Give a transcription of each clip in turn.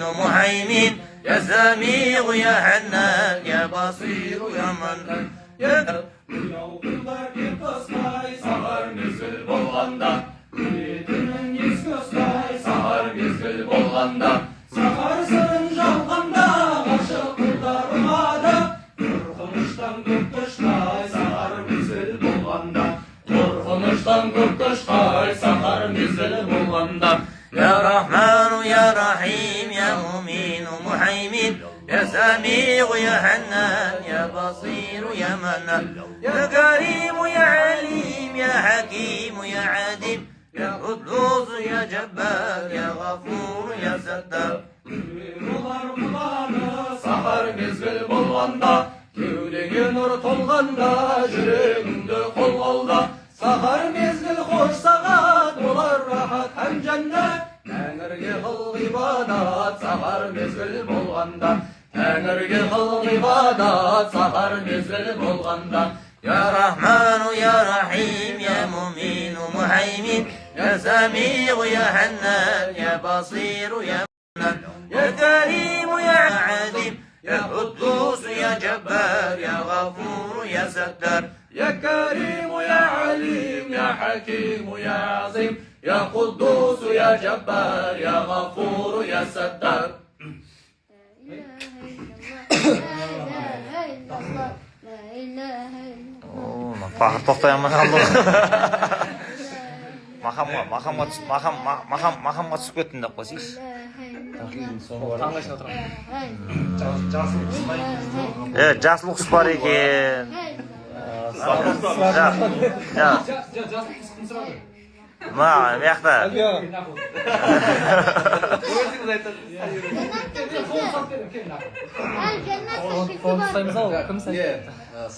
مهيمن يا سميع يا حنان يا بصير يا منان يا Sahar sarın çalganda, aşık kırlar umada, korkunuştan korkuşkay, sahar mezgil bolganda, korkunuştan korkuşkay, sahar mezgil bolganda. يا رحمن يا رحيم يا مؤمن محيمن يا سميع يا حنان يا بصير يا منان يا كريم يا عليم يا حكيم يا عديم يا قدوس يا جبار يا غفور يا ستار Rular bulanı, sahar mezgil bolganda, kevdege nur tolganda, yüreğimde kol alda. Sahar mezgil hoş saat, olar rahat hem cennet. Tengirge kıl ibadat, sahar mezgil bolganda. Tengirge kıl ibadat, sahar mezgil bolganda. يا رحمن يا رحيم يا مؤمن محيمن يا سميع يا حنان يا بصير يا منان يا كريم يا عديم يا قدوس يا جبار يا غفور يا ستار يا كريم يا عليم يا حكيم يا عظيم يا قدوس يا جبار يا غفور يا ستار Fahır toxtayanmay qaldı. Maqamga tushib ketdim deb qo'ysiz. Jasliq bor ekan. Ma, bu yoqda.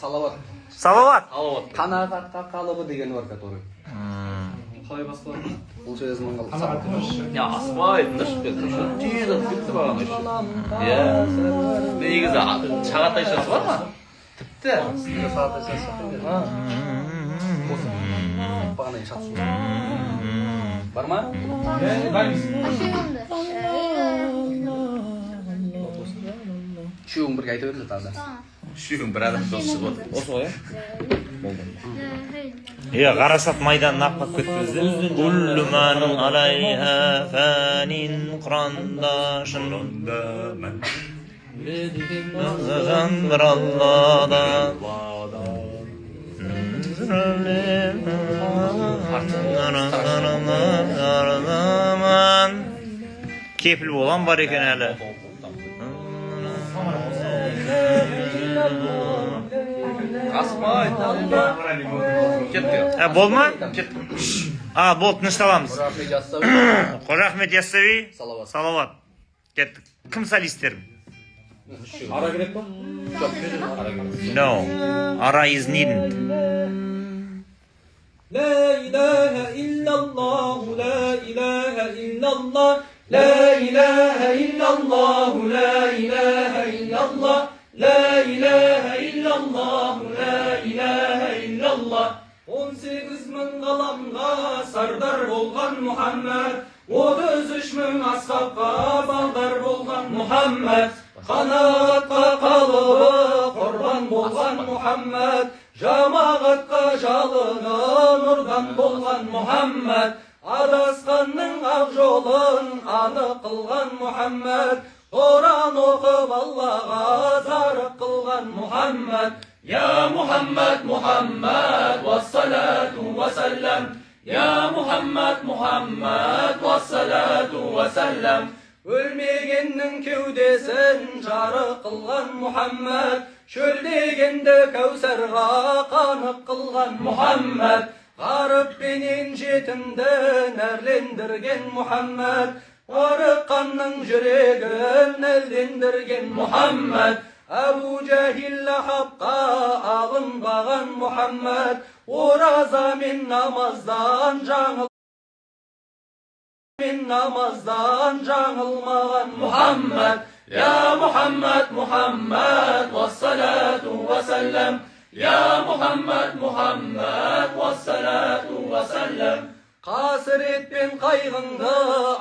Салават. Салават. Qanaqatqa qalbi degan bor, который. Qalay basqalar? Бұл сөзінің қалып. Ya asfalt dışıp ketdi. Şu tiyizde bitti bağlan işi. Ya. Negizi çağatay işesi var mı? Bitti. Saat esas satın. Ha. Bana iş atsın. Var mı? Şuun bir qayta verildi taada. Şuyum bir adam dostu çıkıp otur. Osu ya. Ya qarasat maydanni aqlab ketdingiz-da. Kullu man alayha fanin qurandashin man. Zandir Allah'da. Kepil bolan var ekan hali. Asfalt. Ketdi. Bo'lma? Ketdi. Bo'p, tinchlanamiz. Rahmet Yassavi. Qo'ra Ahmed Yassavi. Salavat. Salavat. Ketdik. Kim solistlar? Ara gerek mi? Çok güzel. Ara gerek. No. Ara is needed. La ilahe illallah, la ilahe illallah, la ilahe illallah, la ilahe illallah, la ilahe illallah, la ilahe illallah. 18 bin qalamga sardar bolgan Muhammed, 33 bin ashabga bağdar bolgan Muhammed, qanatqa qalıbı qurban bolgan Muhammed, jamaatqa jalını nurdan bolgan Muhammed, adasqanның ақ жолын анық qılgan Muhammed, Quran o'qib Allohga zarıq qılgan Muhammed. Ya Muhammed, Muhammed, vassalatu vassalam. Ya Muhammed, Muhammed, vassalatu vassalam. Ölmegennin kevdesin jarıq qılgan Muhammed, çöldegende Kevserga qanıq qılgan Muhammed, Garip benin jetinden erlendirgen Muhammed, Arıqanның yüreğin eldendirgen Muhammed, Abu Cehil Lahabqa alınbağan Muhammed, Oraza min namazdan жаңылмаған Muhammed. Ya Muhammed, Muhammed, vassalatu vassalam. Ya Muhammed, Muhammed, vassalatu vassalam. Qasret ben qaygındı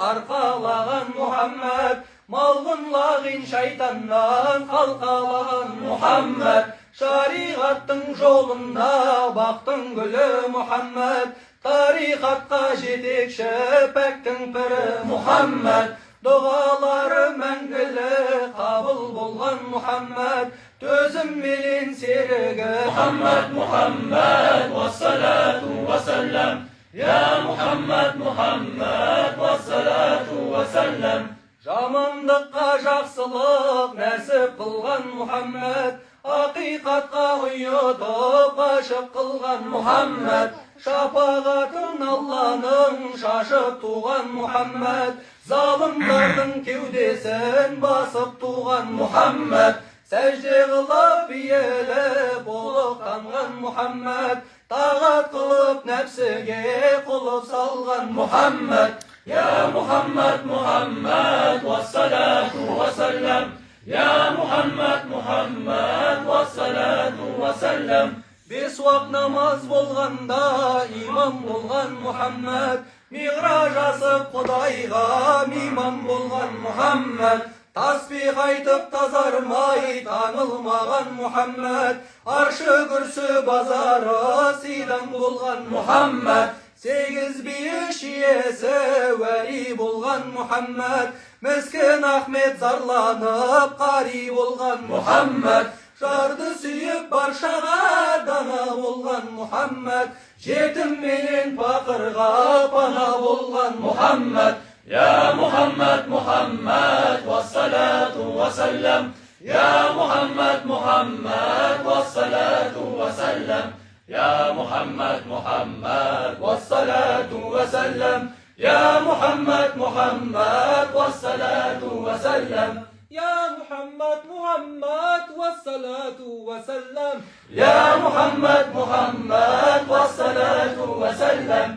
arqalağan Muhammed, Малғынлағын шайтаннан қалқалаған Мұхаммад, шариғаттың жолында бақтың гүлі Мұхаммад, тарихатқа жетекші пәктің пірі Мұхаммад, дұғалары мәңгілі қабыл болған Мұхаммад, төзім менен серігі Мұхаммад, Мұхаммад, вассалату вассалам, я Мұхаммад, Мұхаммад, вассалату вассалам. Жамандыққа жақсылық нәсіп қылған Мұхаммад, ақиқатқа ұйытып ғашық қылған Мұхаммад, шапағатын Алланың шашып туған Мұхаммад, залымдардың кеудесін басып туған Мұхаммад, сәжде қылып биеліп ұлықтанған Мұхаммад, тағат қылып нәпсіге құлып салған Мұхаммад. يا محمد محمد والصلاة والسلام يا محمد محمد والصلاة والسلام Бес уақыт намаз болғанда имам болған Мұхаммад, миғраж асып Құдайға мейман болған Мұхаммад, таспих айтып тазармай танылмаған Мұхаммад, аршы күрсі базары сидан болған Мұхаммад, сегіз бейіш иесі уәли болған Мұхаммад, міскін Ахмет зарланып қари болған Мұхаммад, жарды сүйіп баршаға дана болған Мұхаммад, жетім менен пақырға пана болған Мұхаммад. Я Мұхаммад, Мұхаммад, вассалату вассалам, я Мұхаммад, Мұхаммад, вассалату вассалам, يا محمد محمد والصلاة وسلم يا محمد محمد والصلاة وسلم يا محمد محمد والصلاة وسلم يا محمد محمد والصلاة وسلم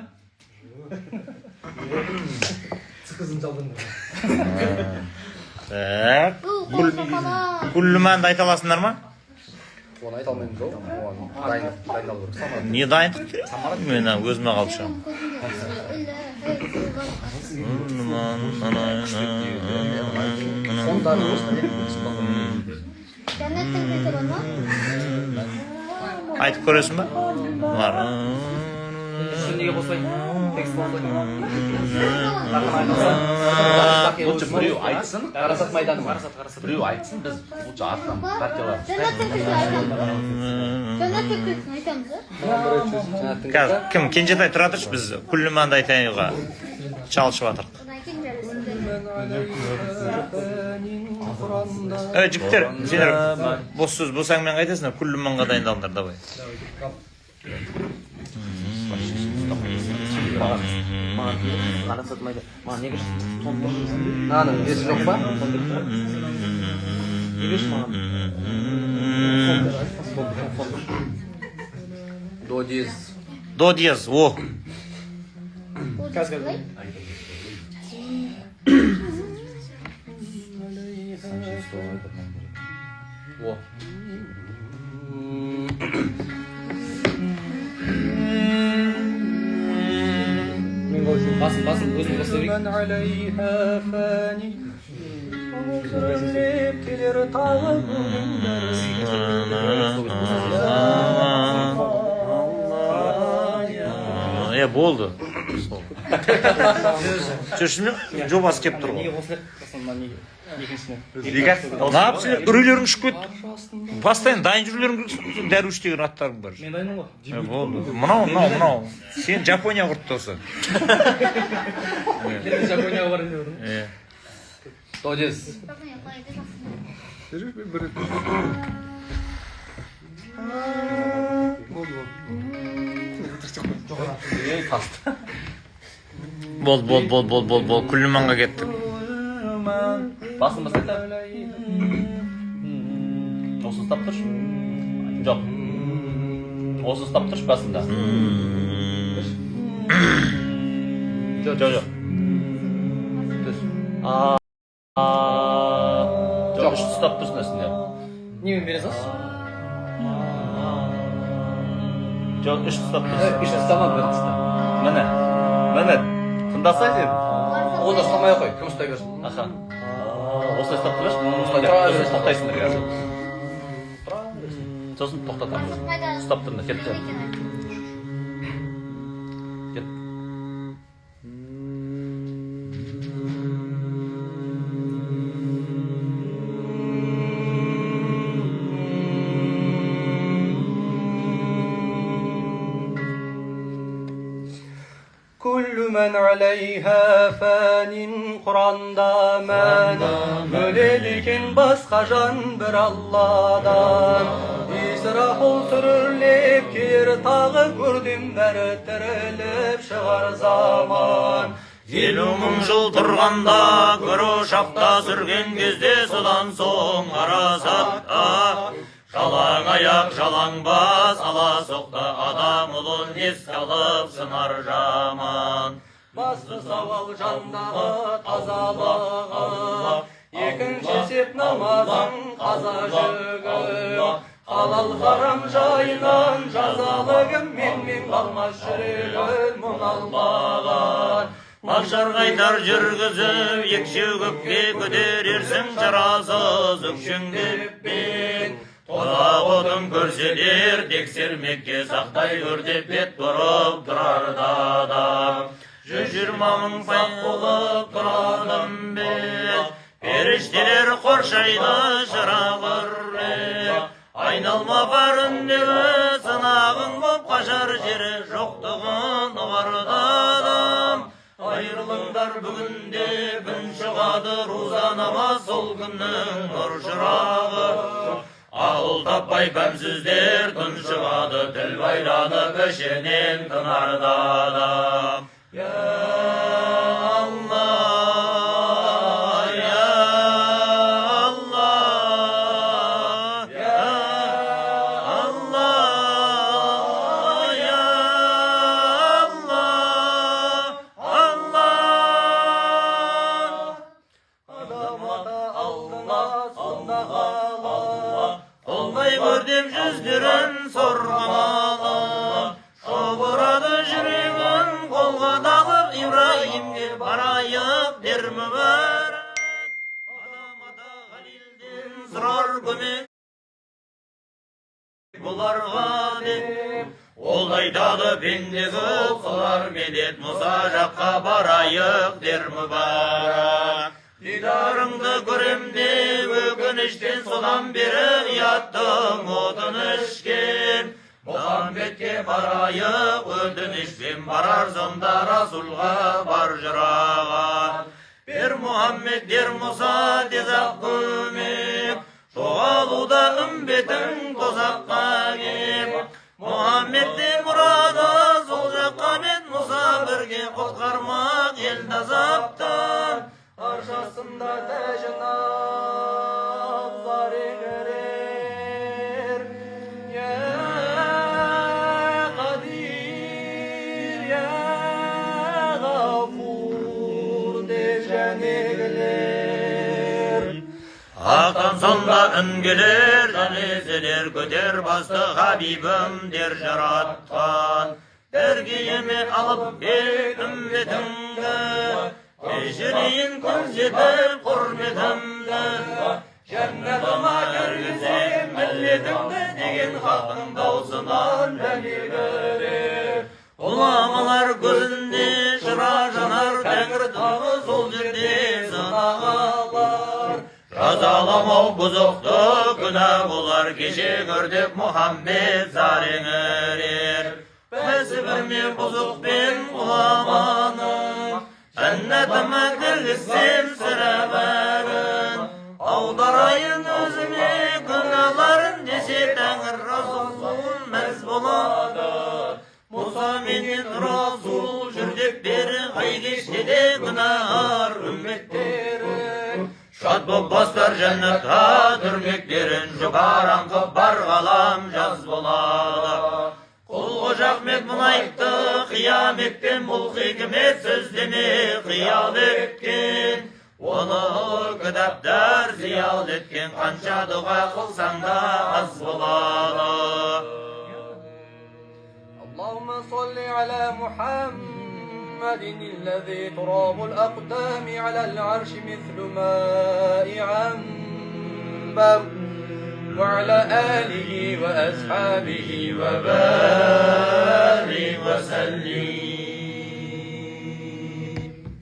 Так, күллімәнді айта аласыңдар ма? Оны айта алмаймыз ғой. Дайындалу керек. Не дайындық? Мен өзіме қалып шығамын. Айтып көресің ба? Неге қосылайын? Текст қосылайын. Лучше біреу айтсын, Қарасат майданы ма? біреу айтсын, біз лучше артынан партияларымыз. Қазір кім? Кенжетай тұра тұршы, біз күллімәнді айтайынға чалышып атырық. Жігіттер, сендер бос сөз болсаңмен қайтасыңдар, күллімәнға дайындалыңдар, давай. Қарасат майданы. Неге наның несі жоқ па? До диез. До диез, о! О. Басын өзің қоса болды. Жүршімен жобасы кеп тұр ғой. Напсың, үрейлерің ұшып кетті. Постоянно дайын жүрулерің дәру іштеген аттарың бар. Мен дайынмын ғой. Болды. Мынау. Сен Жапония құртты осы. Жапонияға барайын деп отырмын. До диез. Бол. Күлліманға кеттік. Басын бастайда. Осы ұстап тұршы. Жоқ. Осы ұстап тұршы басында. Жоқ. Жоқ, үшті ұстап тұрсын әсінде. Немен бере салшы? Жоқ, үшті ұстап тұрсын. Үшті ұстамам, бір ұстам. Міне. Тыңдаса сен. Ол да ұстамай қой, кім ұстай көрсін. Аха. Осылай ұстап тұраш, тоқтайсыңдар қазір. Сосын тоқтатамыз. Ұстап тұрыңдар, кетті. Кет. كل من عليها فان Kur'an'da men Öylelikін басқа жан бір Алладан İsrahul sürülіп кер тағы көрдім бәрі тіріліп шығар заман 50.000 жыл тұрғанда көру шақта сүрген кезде содан соң арасақта жалаң аяқ жалаң бас ала соқта адам ұлын еске алып сынар жаман Басты сауал жандағы тазалығы Екінші сеп намазың қаза жүгі Халал харам жайынан жазалығым мен қалмас жүрегін мұң алмаған Мақшар қайтар жүргізіп екшеу көкке көтерерсің жарасыз өкшеңдеппен Тозақ отын көрселер тексермекке сақтай көр деп бет бұрып тұрарда адам 120.000 пай болып тұрадым бет Періштелер қоршайды шырағыр Айналма бар үндегі сынағың боп қашар жері жоқтығын ұғардадым Айырылыңдар бүгінде күн шығады руза намаз сол күннің нұр шырағы Ақыл таппай пәмсіздер күн шығады тіл байланып ішінен тынарда адам Ya Allah, Ya Allah, Ya Allah, Ya Allah, Allah. Adamada aldına sonda Allah Olmay gördüm yüzlerin sorgamalı Şoburadı жүрегін қолға далып İbrahim'ге барайық дер мүбәрәк Адамада Халилден сұрар көмек бұларға деп Ол айтады пендегі солар медет Мұса жаққа барайық дер мүбәрәк Дидарыңды көрем деп өкініштен содан бері ұяттың отын ішкен Мұхаммедке барайық өтінішпен барар сонда Расулға бар жыраған Бер Мұхаммед дер Мұса тезақ көмек Жоғалуда үмбетің тозаққа кеп Мұхаммедтен мұрады сол жаққа мен Мұса бірге құтқармақ ел тазаптан Аршасында тәжінап зар егерер Я Qadir, Ya Ғафур деп жәнегілер Ақтан сонда үнгелер, жәнезелер көтер басты Хабибім дер жаратқан Дәргейіме алып бек үмбетімді Кешірейін күн жетіп құрметімді Жәннатыма кіргізем міллетімді деген хақың даусынан дәлелдер Ұламалар көзінде шыра жанар Тәңір тағы сол жерде сынағалар Жазаламау бұзықты күнә болар Кеше көрдік Мұхаммед зареңірер Бәсі бірме бұзықпен ұламаның Жәннатыма кіргізсем сірә бәрін Аударайын өзіме күнәларын десе Тәңір Расул мәз болады Мұса менен Расул жүрдек бері Ай кеште де күнәһар үмметтерін Шат боп бастар жәннатқа түрмектерін Жұқаран қып бар ғалам жаз болады Құл Қожахмет мұнайықты қияметтен Бұл хикмет сөздеме қиял еткен Оны кітаптар зиял еткен Қанша дұға қылсаң да аз болады Allahümme salli ala Muhammed محمد الذي تراب الأقدام على العرش مثل ماء عنبر وعلى آله وأصحابه وبارك وسلم.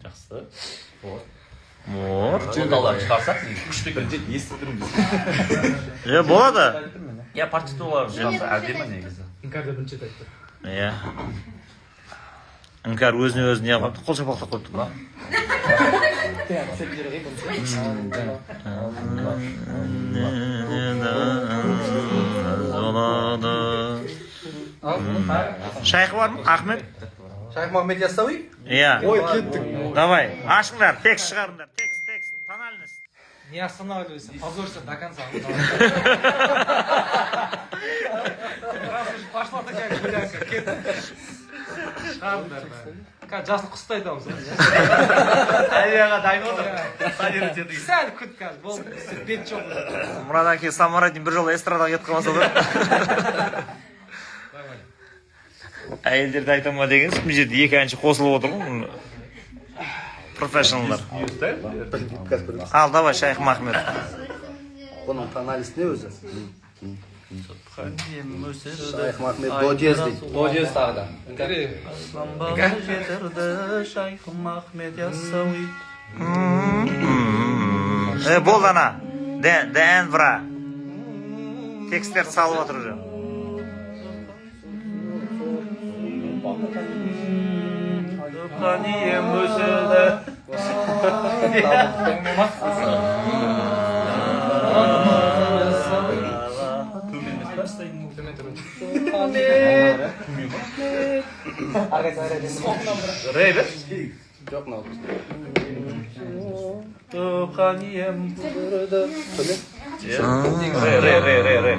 Жақсы. Жолдалар шығарсақ, күшті екен. Болады. Я партитулар жақсы әдемі негізі. Инкарда бірінші айтты. Иә. Іңкәр өзіне өзі не қылыпты? Қол шапалақтап қойыпты ма? Шайхы бар ма? Ахмет? Шайх Махмед Яссауи? Иә. Ой, кеттік. Давай, ашыңдар, текст шығарыңдар. Текст, тональность. Не останавливайся, позорься до конца. Раз уж пошла такая гулянка, кетті. Шығарыңдар. Қазір жасын құсты айтамыз. Әлияға дайын отыр. Сәл күт қазір, болды. Бет жоқ. Мұрат әке самарайдың бір жолы эстрадаға кетіп қалмаса да. Әйелдерді айтама деген бұл жерде екі әнші қосылып отыр ғой. Профессионалдар. Ал, давай, Шайх Махмед. Бұның тональность не өзі? Шайх Махмед до диез дейді. До диез тағы да. Шайх Махмед Яссауи. Болды ана. Дән вра. Тексттерді салып отыр уже. Қанием өсілді. Рей бер? Жоқ, мынау. Қанием Рей.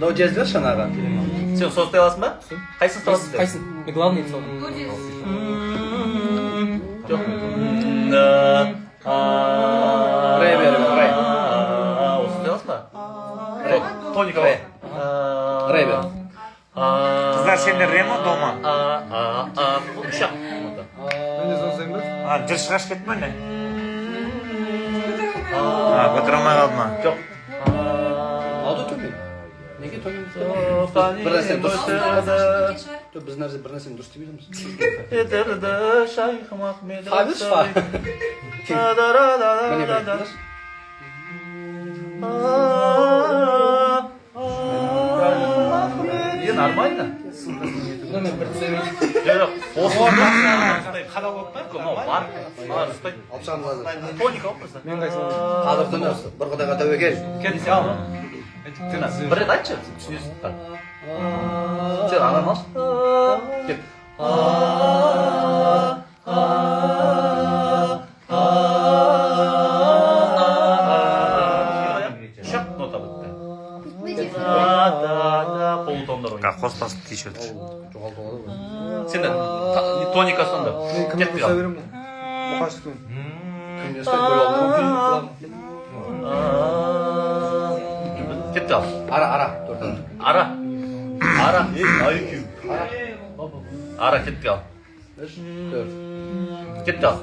До диез берші анаға. Сен соз ұстай аласың ба? Қайсын ұстай аласың? Қайсын? Мен главный сол. Жоқ. Рей бер, рей. Осы ұстай аласың ба? Тоника Рей. Рей бер. Қыздар сендер рема дома? Үш ақ. Жыр шығаш кетті ма не? Көтір алмай қалды ма? Жоқ. Алды төмен. Неге төмен? Бір нәрсені дұрыс. Біз бір нәрсені дұрыс деп едіміз. Етірді Шайх Махмед Хабис па? Міне бір. Нормально? Мен бір түсемейді. Жоқ, осы орында қадап отпай, мынау бар. Ұстайды. Алып шығамыз қазір. Тоника алып қойса. Мен қайсы ол? Қадырдың осы. Бір құдайға тәуекел. Кәдесе ал. Бір рет айтшы, түсінесің. Сен ананы алшы. Кет. Шақ нота бітті. Полутондар ойын. Қоспасы тиіш өтір. Жоғалтып алады ғой. Сен тоника сонда. Кетпей қал. Мұқаштықпен. Кімге ұстайды бөліп алды. Кетті ал. Ара. Ара. IQ. Ара кетті ал. Кетті ал.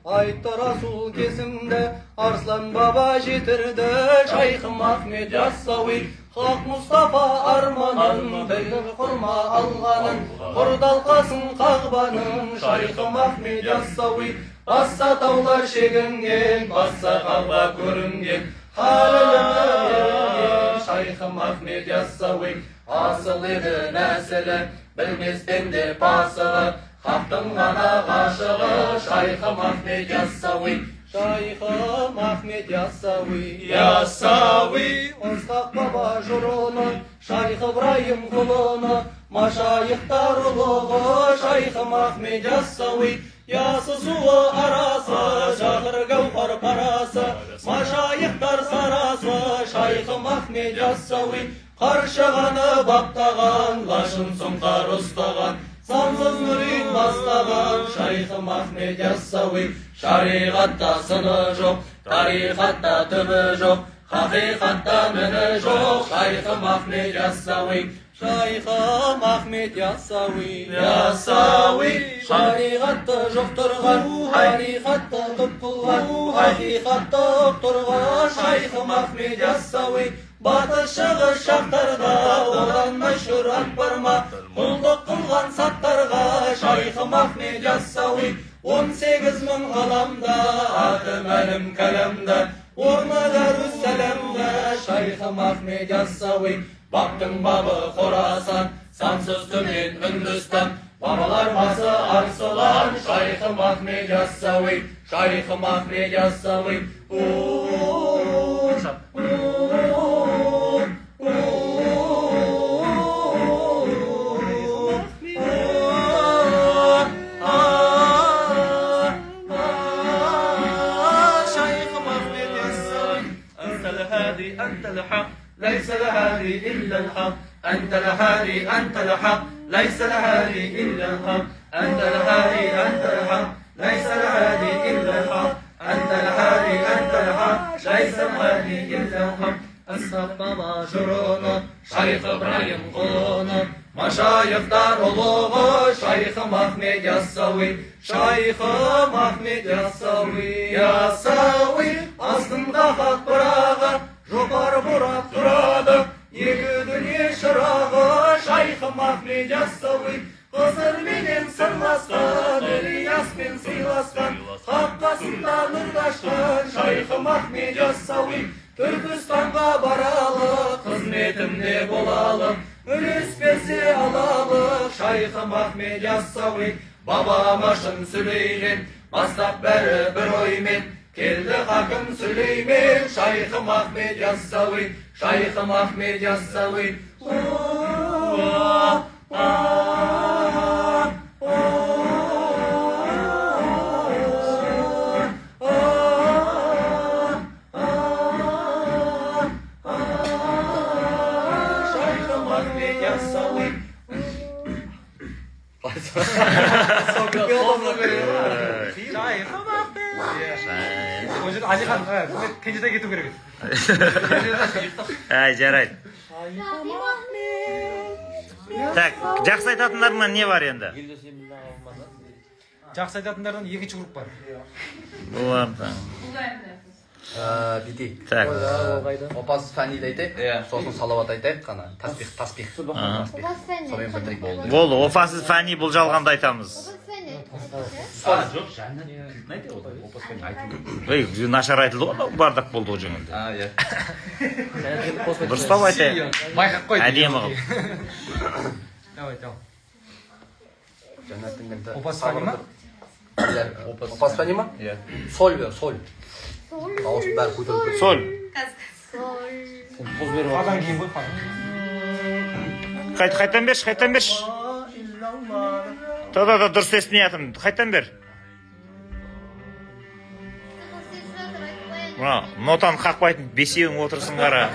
Айтты Расул кезімді, Арслан баба жетірді, Шайхым Ахмед Яссауи. Хақ Мұстафа арманын, біліп құрма алғанын, құрдалқасын қағбаның, Шайхым Ахмед Яссауи. Басса таулар шегінген, басса қағба көрінген, Халілімді ерінген, Шайхым Ахмед Яссауи. Асыл еді нәсілі, білместен де пасығы, Хақтың ғана ғашығы, Шайхым Ахмед Яссауи. Шайхым Ахмед Яссауи. Яссауи. Осқақ баба жұрыны, Шайх Ибраим құлыны, Машайықтар ұлығы Шайхым Ахмет Яссауи, Ясы суы арасы, Жақыр гауһар парасы, Машайықтар сарасы, Шайхым Ахмет Яссауи, Қаршығаны баптаған, Лашын сұңқар ұстаған, Сансыз мүрит бастаған, Шайхым Ахмет Яссауи, Шариғатта сыны жоқ, тарихатта түбі жоқ, Хақиқатта міні жоқ, Шайхым Ахмет Яссауи, Шайхым Ахмет Яссауи, Яссауи, шариғатты жоқтырған, тарихатты түп қылған, хақиқатты ұқтырған, Шайхым Ахмет Яссауи, батыс шығыс жақтарда одан мәшһүр ат бар ма, құлдық қылған саттарға, Шайхым Ахмет Яссауи, 18.000 ғаламда, аты мәлім кәлемді, орны Дарүссәләмді, Шайхым Ахмет Яссауи, Баптың бабы Хорасан, сансыз төмен Үндістан, бабалар басы Арсылан, Шайхым Ахмет Яссауи, Шайхым Ахмет Яссауи. ليس الهادي إلا الحق أنت الهادي أنت الحق ليس الهادي إلا الحق أنت الهادي أنت الحق ليس الهادي إلا الحق أنت الهادي أنت الحق ليس الهادي إلا الحق الصحابة شرونا شيخ إبراهيم قونا مشايخدار ұлығы Шайхым Ахмет Яссауи, Шайхым Ахмет Яссауи, Яссауи, астында хақ бірағы, жоғар бұрап тұрады, екі дүние шырағы, Шайхым Ахмет Яссауи, Қызырменен сырласқан, Ілияспен сыйласқан, қапқасында нұрдашқан, Шайхым Ахмет Яссауи, Түркістанға баралы, қызметімде болалы, үлес берсе алалы, Шайхым Ахмет Яссауи, бабама шын сөйлеген, бастап бәрі бір оймен, келді хакім Сүлеймен, Шайхым Ахмет Яссауи, Шайхым Ахмет Яссауи. Кенжеде кету керек. Жарайды. Так, жақсы айтатындарыңнан не бар енді? Жақсы айтатындардан екінші групп бар. Олардан. Бити. Так. Опасыз фәниді айтайық, сосын салауат айтайық қана. Таспих. Сонымен бітірейік болды. Болды, опасыз фәни бұл жалғанда айтамыз. Ей, нашар айтылды ғой, бардақ болды ғой жеңінде. Дұрыстап айтайық. Байқап қой. Әдемі қылып. Давай. Опасыз фәни ма? Опасыз фәни ма? Соль бер, соль. Дауысын бәрі көтеріп. Соль. Фадан кейін ғой, фадан. Қайтан берші. Да, дұрыс естімеятын. Қайтан бер. Нотаны қақпайтын бесеуің отырсын қара.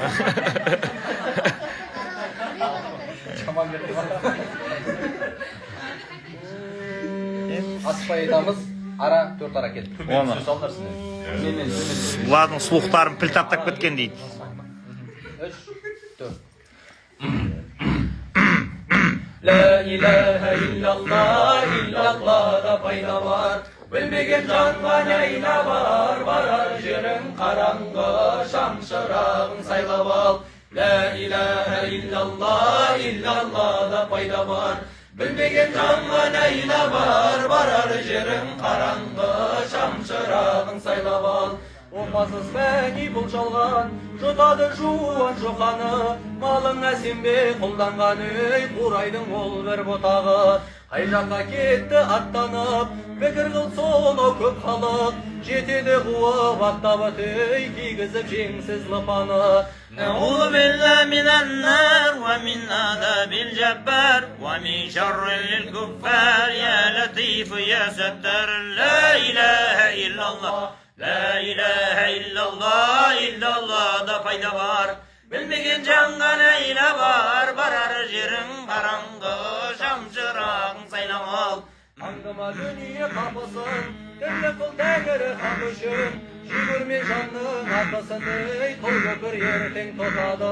Аспай айтамыз, ара 4 ара кетті. Оны. Бұлардың сұлықтарын піл таптап кеткен дейді. 3, 4. La ilahe illallah da пайда бар. Білмеген жанға нәйла бар, барар жерің қараңғы, шам шырағын сайлап ал. La ilahe illallah да пайда бар. Білмеген жанға нәйла бар, барар жерің қараңғы, шам шырағын сайлап ал. Сапасыз фәни бұл жалған, жұтады жуан жұқаны, малыңа сенбей қолданған үй, қурайдың ол бір бұтағы. Қай жаққа кетті аттанып, пікір қыл сонау көп халық, жетеді қуып аттап өтей, кигізіп жеңсіз лыпаны. نعوذ بالله من النار ومن عذاب الجبار ومن شر الكفار يا لطيف يا ستار لا إله إلا الله لا إله إلا الله إلا الله da fayda var bilmegen canğa neyle var barar jerin barangı şamşırağın saylamal Аңдыма дүние қапысын, түрлі қыл тәңірі хақ үшін, жүгірмен жанның атысын ей, қыл көпір ертең тұтады.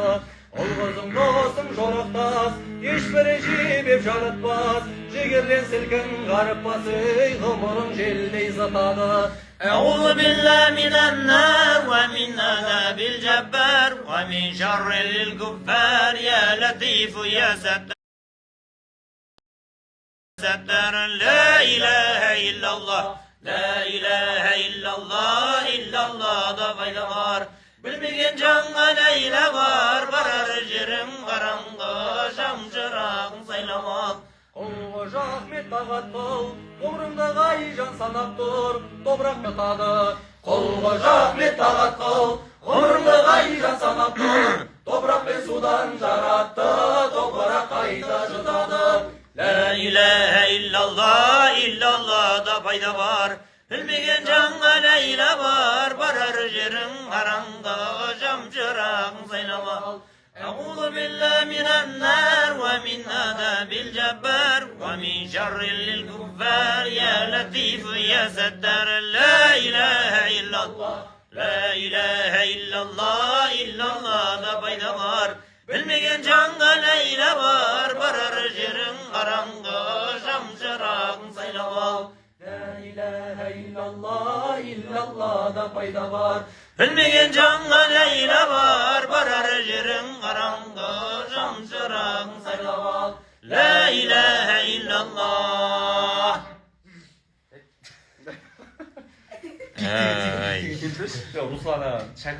Ұл-қызың досың жорықтас, ешбірі жебеп жарытпас, жігерлен сілкін ғарыппас ей, ғұмырың желдей зытады. أعوذ بالله من النار ومن عذاب الجبار ومن شر الكفار يا لطيف يا ستار لا إله إلا الله لا إله إلا الله إلا الله da fayda var bilmegen canğa neyle var barar jerim qarаңғы şamşırağın saylamak Құлғы Ахмет тағат қыл, ғұмырыңда ғайжан санап тұр, топырақ метады. Құлғы Ахмет тағат қыл, ғұмырыңда ғайжан санап тұр, топырақ пен судан жаратты, топырақ қайта жұтады. La ilahe illallah illallah da fayda var bilmegen canğa neyle var barar jerin qarаңғы şamşırağın saylamak أعوذ بالله من النار ومن عذاب الجبار ومن شر الكفار يا لطيف يا ستار لا إله إلا الله لا إله إلا الله إلا الله da fayda var bilmegen canğa neyle var barar jerin qarаңғы şamşırağın saylamak La ilahe illallah illallah da fayda var. bilmegen canğa neyle var barar jerin qarаңғы şamşırağın saylamak La ilahe illallah 야, 루слана 잘